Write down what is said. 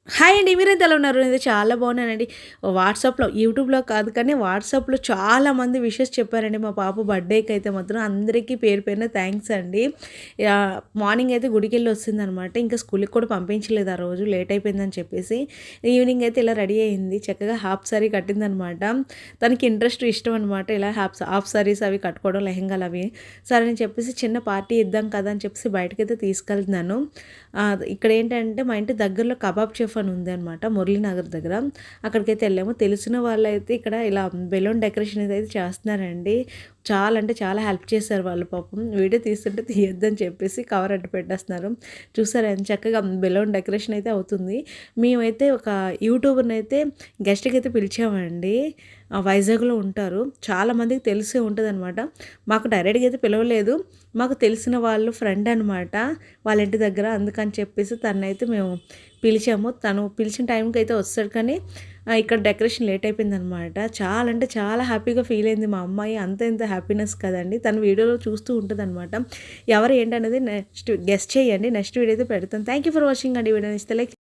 Hi అండి. మీరైతే ఎలా ఉన్నారు? నేనైతే చాలా బాగున్నానండి. వాట్సాప్‌లో, యూట్యూబ్‌లో కాదు కానీ వాట్సాప్‌లో చాలామంది విషెస్ చెప్పారండి. మా పాప బర్త్‌డేకి అయితే మాత్రం అందరికీ పేరు పేరున థ్యాంక్స్ అండి. మార్నింగ్ అయితే గుడికెళ్ళి వస్తుందనమాట. ఇంకా స్కూల్‌కి కూడా పంపించలేదు ఆ రోజు లేట్ అయిపోయిందని చెప్పేసి. ఈవినింగ్ అయితే ఇలా రెడీ అయింది. చక్కగా హాఫ్ సారీ కట్టిందనమాట. తనకి ఇంట్రెస్ట్ ఇష్టం అనమాట. ఇలా హాఫ్ సారీస్ అవి కట్టుకోవడం లెహెంగాలు అవి. సరే అని చెప్పేసి చిన్న పార్టీ ఇద్దాం కదా అని చెప్పేసి బయటకైతే తీసుకెళ్తున్నాను. ఇక్కడ ఏంటంటే మా ఇంటి దగ్గరలో కబాబ్ చెఫ్ అని ఉందనమాట మురళీనగర్ దగ్గర. అక్కడికైతే వెళ్ళాము. తెలిసిన వాళ్ళైతే ఇక్కడ ఇలా బెలూన్ డెకరేషన్ అయితే చేస్తున్నారండి. చాలా అంటే చాలా హెల్ప్ చేశారు వాళ్ళు పాపం. వీడియో తీస్తుంటే తీయొద్దని చెప్పేసి కవర్ అడ్డు పెట్టేస్తున్నారు. చూసారా ఎంత చక్కగా బెలూన్ డెకరేషన్ అయితే అవుతుంది. మేమైతే ఒక యూట్యూబర్‌ని అయితే గెస్ట్‌కి అయితే పిలిచామండి. వైజాగ్‌లో ఉంటారు. చాలామందికి తెలిసే ఉంటదనమాట. మాకు డైరెక్ట్‌గా అయితే పిలవలేదు. మాకు తెలిసిన వాళ్ళు ఫ్రెండ్ అనమాట. వాళ్ళ ఇంటి దగ్గర. అందుకని చెప్పేసి తననైతే మేము పిలిచాము. తను పిలిచిన టైంకి అయితే వస్తాడు కానీ ఇక్కడ డెకరేషన్ లేట్ అయిపోయిందనమాట. చాలా అంటే చాలా హ్యాపీగా ఫీల్ అయింది మా అమ్మాయి. అంత ఇంత హ్యాపీనెస్ కదండీ. తను వీడియోలో చూస్తూ ఉంటదనమాట. ఎవరు ఏంటనేది నెక్స్ట్ గెస్ చేయండి. నెక్స్ట్ వీడియో అయితే పెడతాను. థ్యాంక్ యూ ఫర్ వాచింగ్ అండి. వీడియో ఇస్తే లైక్